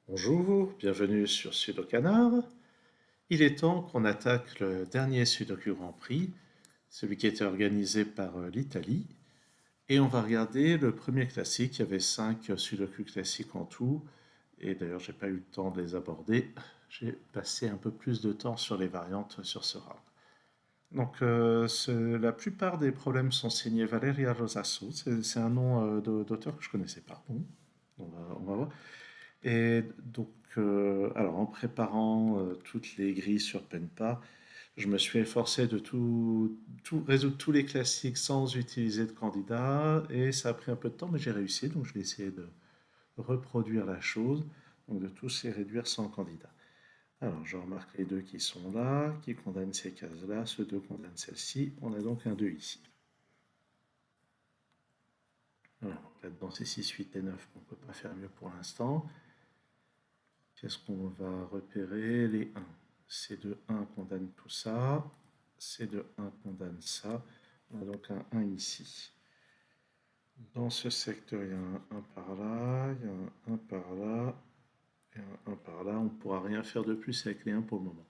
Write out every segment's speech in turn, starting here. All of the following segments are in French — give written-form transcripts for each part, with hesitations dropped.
Bonjour, bienvenue sur Sudoku Canard. Il est temps qu'on attaque le dernier Sudoku Grand Prix, celui qui a été organisé par l'Italie. Et on va regarder le premier classique. Il y avait 5 Sudoku classiques en tout. Et d'ailleurs, j'ai pas eu le temps de les aborder. J'ai passé un peu plus de temps sur les variantes sur ce round. Donc, la plupart des problèmes sont signés Valeria Rosasso. C'est un nom d'auteur que je connaissais pas. Bon, on va voir. Et donc, alors en préparant toutes les grilles sur Penpa, je me suis efforcé de résoudre tous les classiques sans utiliser de candidat, et ça a pris un peu de temps, mais j'ai réussi, donc je vais essayer de reproduire la chose, donc de tous les réduire sans candidat. Alors, je remarque les deux qui sont là, qui condamnent ces cases-là, ceux deux condamnent celle-ci, on a donc un 2 ici. Alors, là-dedans c'est 6, 8 et 9, on ne peut pas faire mieux pour l'instant. Qu'est-ce qu'on va repérer? Les 1. C2 1 condamne tout ça. C2 1 condamne ça. On a donc un 1 ici. Dans ce secteur, il y a un 1 par là, il y a un 1 par là, et un 1 par là. On ne pourra rien faire de plus avec les 1 pour le moment.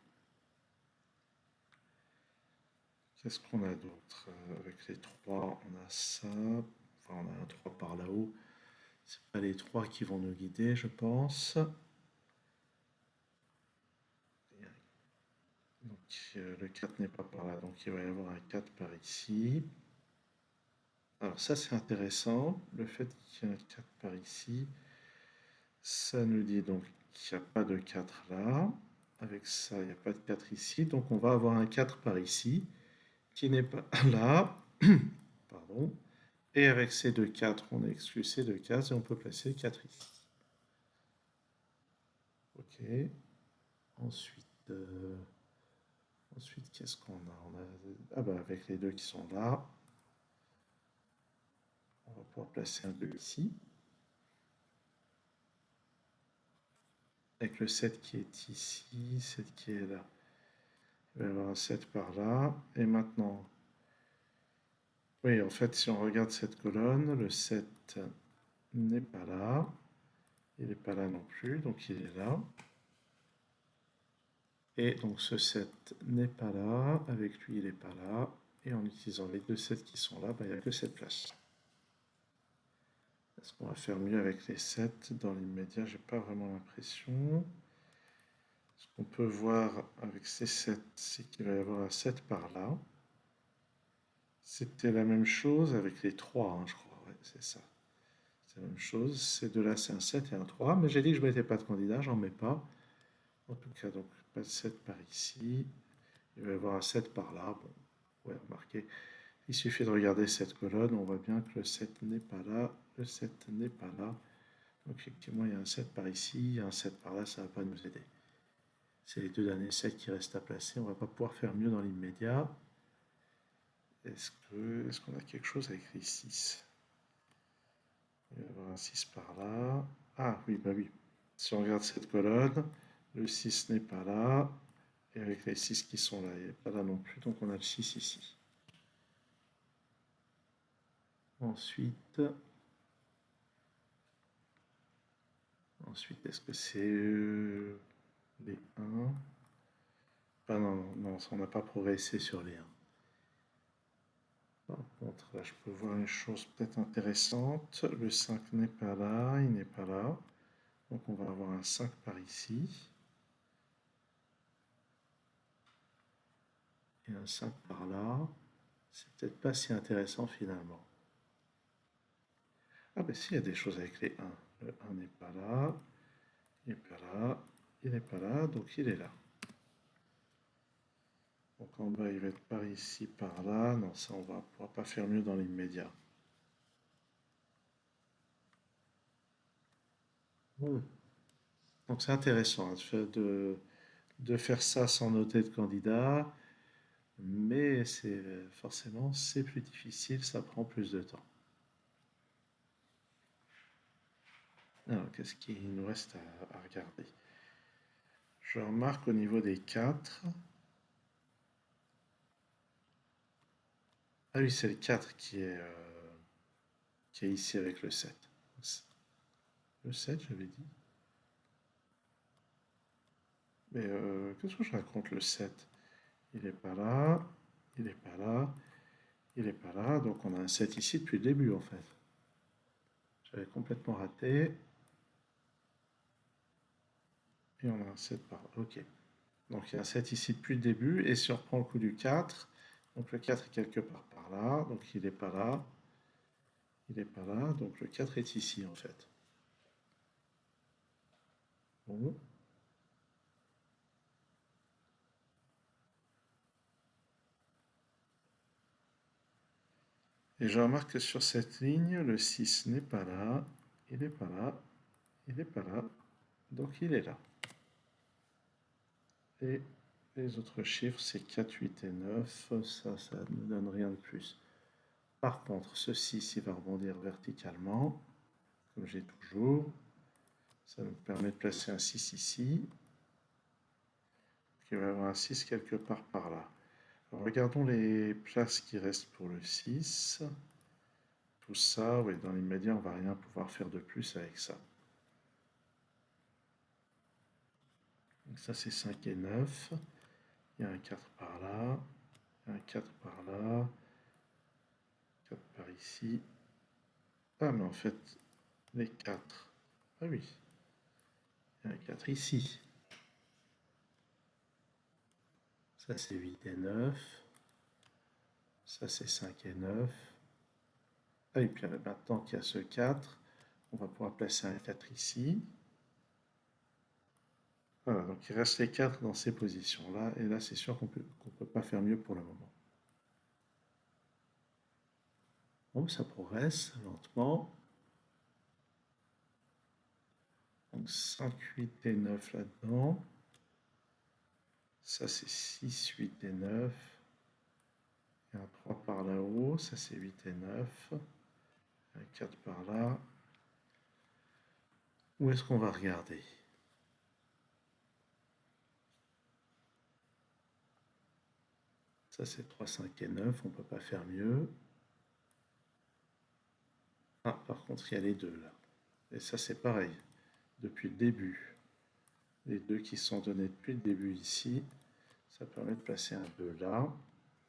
Qu'est-ce qu'on a d'autre? Avec les 3, on a ça. Enfin, on a un 3 par là-haut. Ce pas les 3 qui vont nous guider, je pense. Donc le 4 n'est pas par là, donc il va y avoir un 4 par ici. Alors ça c'est intéressant, le fait qu'il y ait un 4 par ici, ça nous dit donc qu'il n'y a pas de 4 là. Avec ça, il n'y a pas de 4 ici, donc on va avoir un 4 par ici, qui n'est pas là. Pardon. Et avec ces deux 4, on exclut ces deux cases et on peut placer 4 ici. Ok. Ensuite, ensuite qu'est-ce qu'on a, ah bah avec les deux qui sont là, on va pouvoir placer un 2 ici. Avec le 7 qui est ici, 7 qui est là. Il va y avoir un 7 par là. Et maintenant, oui, en fait, si on regarde cette colonne, le 7 n'est pas là. Il n'est pas là non plus, donc il est là. Et donc ce 7 n'est pas là. Avec lui, il n'est pas là. Et en utilisant les deux 7 qui sont là, bah, il n'y a que cette place. Est-ce qu'on va faire mieux avec les 7? Dans l'immédiat, j'ai pas vraiment l'impression. Ce qu'on peut voir avec ces 7, c'est qu'il va y avoir un 7 par là. C'était la même chose avec les 3, hein, je crois. Ouais, c'est ça. C'est la même chose. Ces deux-là, c'est un 7 et un 3. Mais j'ai dit que je ne mettais pas de candidat, j'en mets pas. En tout cas, donc, pas de 7 par ici. Il va y avoir un 7 par là. Bon, ouais, remarquez. Il suffit de regarder cette colonne. On voit bien que le 7 n'est pas là. Le 7 n'est pas là. Donc, effectivement, il y a un 7 par ici. Il y a un 7 par là. Ça ne va pas nous aider. C'est les deux derniers 7 qui restent à placer. On ne va pas pouvoir faire mieux dans l'immédiat. Est-ce qu'on a quelque chose avec les 6? Il va y avoir un 6 par là. Ah oui, bah oui. Si on regarde cette colonne, le 6 n'est pas là. Et avec les 6 qui sont là, il n'est pas là non plus. Donc on a le 6 ici. Ensuite, est-ce que c'est les 1? Ah non, non, non, on n'a pas progressé sur les 1. Par contre, là, je peux voir une chose peut-être intéressante. Le 5 n'est pas là, il n'est pas là. Donc on va avoir un 5 par ici. Et un 5 par là. C'est peut-être pas si intéressant finalement. Ah ben si, il y a des choses avec les 1. Le 1 n'est pas là. Il n'est pas là. Il n'est pas là, donc il est là. Donc en bas, il va être par ici, par là. Non, ça, on va pouvoir pas faire mieux dans l'immédiat. Bon. Donc c'est intéressant hein, de faire ça sans noter de candidat. Mais c'est forcément, c'est plus difficile, ça prend plus de temps. Alors, qu'est-ce qu'il nous reste à regarder? Je remarque au niveau des 4. Ah oui, c'est le 4 qui est ici avec le 7. Le 7, j'avais dit. Mais qu'est-ce que je raconte le 7? Il n'est pas là, il n'est pas là, il n'est pas là. Donc on a un 7 ici depuis le début en fait. J'avais complètement raté. Et on a un 7 par là. Ok. Donc il y a un 7 ici depuis le début. Et si on reprend le coup du 4, donc le 4 est quelque part par là. Donc il n'est pas là. Il n'est pas là. Donc le 4 est ici en fait. Bon. Et je remarque que sur cette ligne, le 6 n'est pas là. Il n'est pas là. Il n'est pas là. Donc il est là. Et les autres chiffres, c'est 4, 8 et 9. Ça ne donne rien de plus. Par contre, ce 6, il va rebondir verticalement, comme j'ai toujours. Ça nous permet de placer un 6 ici. Il va y avoir un 6 quelque part par là. Alors, regardons les places qui restent pour le 6. Tout ça, oui, dans l'immédiat, on ne va rien pouvoir faire de plus avec ça. Donc ça, c'est 5 et 9. Il y a un 4 par là. Il y a un 4 par là. 4 par ici. Ah, mais en fait, les 4. Ah oui. Il y a un 4 ici. Ça, c'est 8 et 9. Ça, c'est 5 et 9. Ah, et puis maintenant qu'il y a ce 4, on va pouvoir placer un 4 ici. Voilà, donc il reste les 4 dans ces positions-là. Et là, c'est sûr qu'on peut pas faire mieux pour le moment. Bon, ça progresse lentement. Donc 5, 8 et 9 là-dedans. Ça, c'est 6, 8 et 9. Il y a un 3 par là-haut. Ça, c'est 8 et 9. Un 4 par là. Où est-ce qu'on va regarder? Ça, c'est 3, 5 et 9. On ne peut pas faire mieux. Ah, par contre, il y a les deux là. Et ça, c'est pareil. Depuis le début. Les deux qui sont donnés depuis le début ici. Ça permet de placer un 2 là.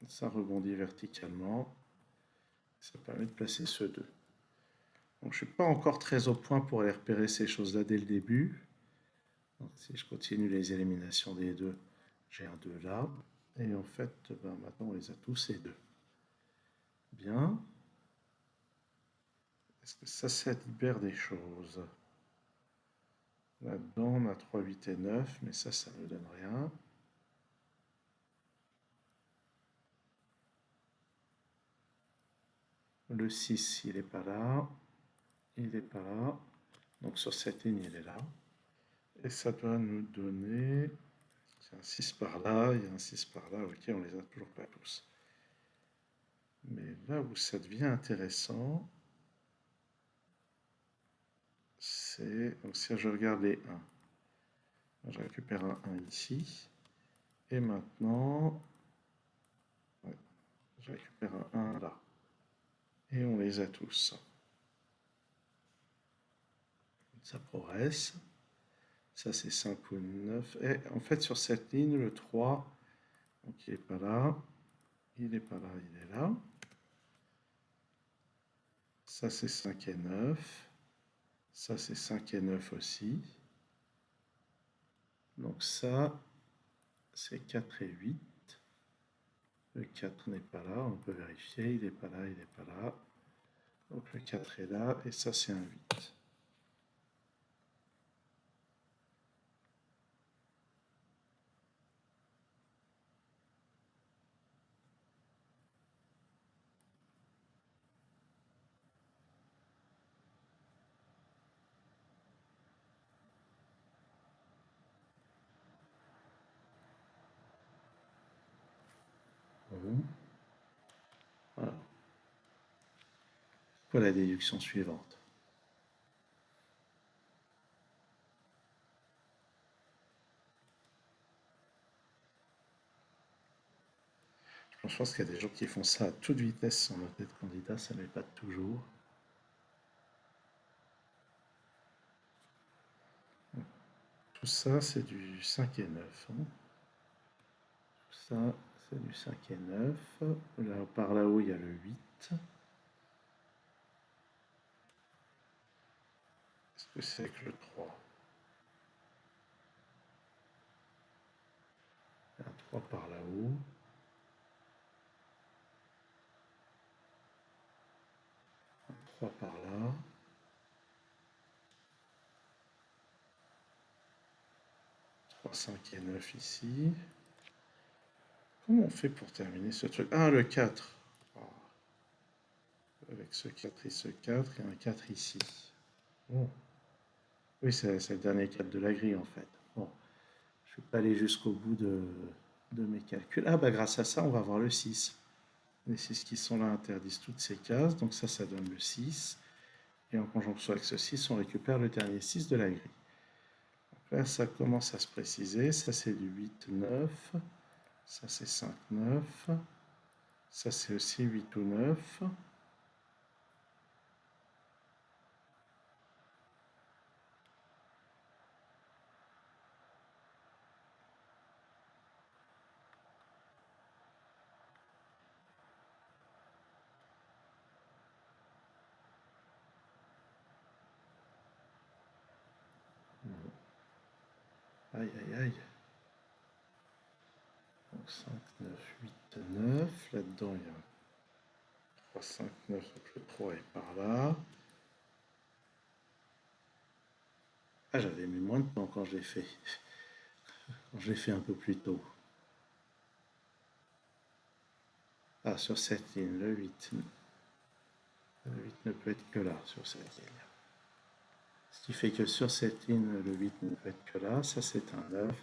Ça rebondit verticalement. Ça permet de placer ce 2. Donc je ne suis pas encore très au point pour aller repérer ces choses-là dès le début. Donc si je continue les éliminations des deux, j'ai un 2 là. Et en fait, ben, maintenant on les a tous ces deux. Bien. Est-ce que ça libère des choses? Là-dedans, on a 3, 8 et 9, mais ça ne donne rien. Le 6, il n'est pas là. Il n'est pas là. Donc sur cette ligne, il est là. Et ça doit nous donner... Il y a un 6 par là, il y a un 6 par là. Ok, on les a toujours pas tous. Mais là où ça devient intéressant, c'est... Donc si je regarde les 1, je récupère un 1 ici. Et maintenant, ouais, je récupère un 1 là. Et on les a tous. Ça progresse. Ça, c'est 5 ou 9. Et en fait, sur cette ligne, le 3, donc il n'est pas là. Il n'est pas là, il est là. Ça, c'est 5 et 9. Ça, c'est 5 et 9 aussi. Donc ça, c'est 4 et 8. Le 4 n'est pas là, on peut vérifier. Il n'est pas là, il n'est pas là. Donc le 4 est là, et ça, c'est un 8. Bon. Voilà. Pour la déduction suivante. Je pense qu'il y a des gens qui font ça à toute vitesse sans noter de candidat, ça ne l'est pas toujours. Tout ça, c'est du 5 et 9. Hein. Tout ça, c'est du 5 et 9. Là, par là-haut, il y a le 8. Qu'est-ce que c'est que le 3? Il y a un 3 par là-haut. Un 3 par là. 3, 5 et 9 ici. Comment on fait pour terminer ce truc? Ah, le 4. Ah. Avec ce 4 et ce 4, il y a un 4 ici. Bon. Oui, c'est le dernier 4 de la grille en fait. Bon, je ne vais pas aller jusqu'au bout de mes calculs. Ah bah grâce à ça, on va voir le 6. Les 6 qui sont là interdisent toutes ces cases, donc ça donne le 6. Et en conjonction avec ce 6, on récupère le dernier 6 de la grille. Donc là, ça commence à se préciser. Ça, c'est du 8, 9. Ça, c'est 5, 9. Ça, c'est aussi 8 ou 9. Aïe, aïe, aïe. Donc 5, 9, 8, 9. Là-dedans, il y a 3, 5, 9. Donc le 3 est par là. Ah, j'avais mis moins de temps quand je l'ai fait. Quand je l'ai fait un peu plus tôt. Ah, sur cette ligne, le 8. Le 8 ne peut être que là, sur cette ligne. Ce qui fait que sur cette ligne, le 8 ne peut être que là. Ça, c'est un 9.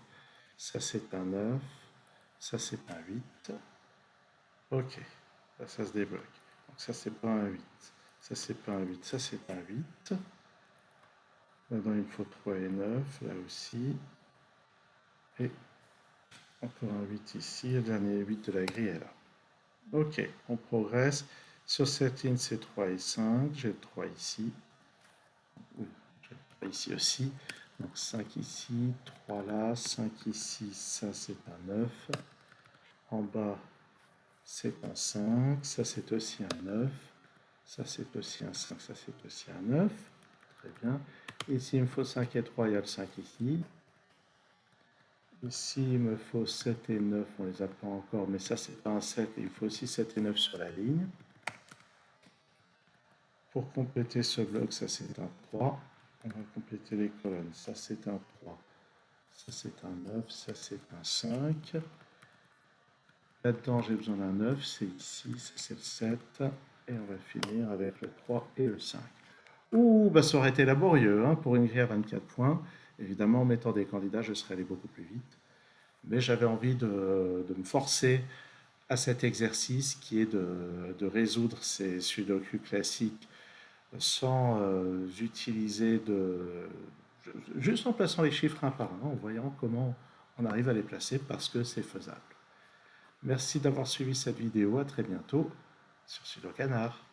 Ça, c'est un 9. Ça, c'est un 8. Ok. Là, ça se débloque. Donc ça, c'est pas un 8. Ça, c'est pas un 8. Ça, c'est un 8. Maintenant, il me faut 3 et 9. Là aussi. Et encore un 8 ici. Le dernier 8 de la grille est là. Ok, on progresse. Sur cette ligne, c'est 3 et 5. J'ai le 3 ici. Oui, j'ai le 3 ici aussi. Donc 5 ici, 3 là, 5 ici, ça c'est un 9. En bas, c'est un 5. Ça c'est aussi un 9. Ça c'est aussi un 5. Ça c'est aussi un 9. Très bien. Ici, il me faut 5 et 3. Il y a le 5 ici. Ici, il me faut 7 et 9. On ne les a pas encore, mais ça c'est pas un 7. Il faut aussi 7 et 9 sur la ligne. Pour compléter ce bloc, ça c'est un 3. On va compléter les colonnes. Ça c'est un 3. Ça c'est un 9. Ça c'est un 5. Là-dedans, j'ai besoin d'un 9. C'est ici. Ça c'est le 7. Et on va finir avec le 3 et le 5. Ouh, bah ça aurait été laborieux hein, pour une grille à 24 points. Évidemment, en mettant des candidats, je serais allé beaucoup plus vite. Mais j'avais envie de me forcer à cet exercice qui est de résoudre ces sudoku classiques sans utiliser juste en plaçant les chiffres un par un, en voyant comment on arrive à les placer parce que c'est faisable. Merci d'avoir suivi cette vidéo, à très bientôt sur Sudo Canard.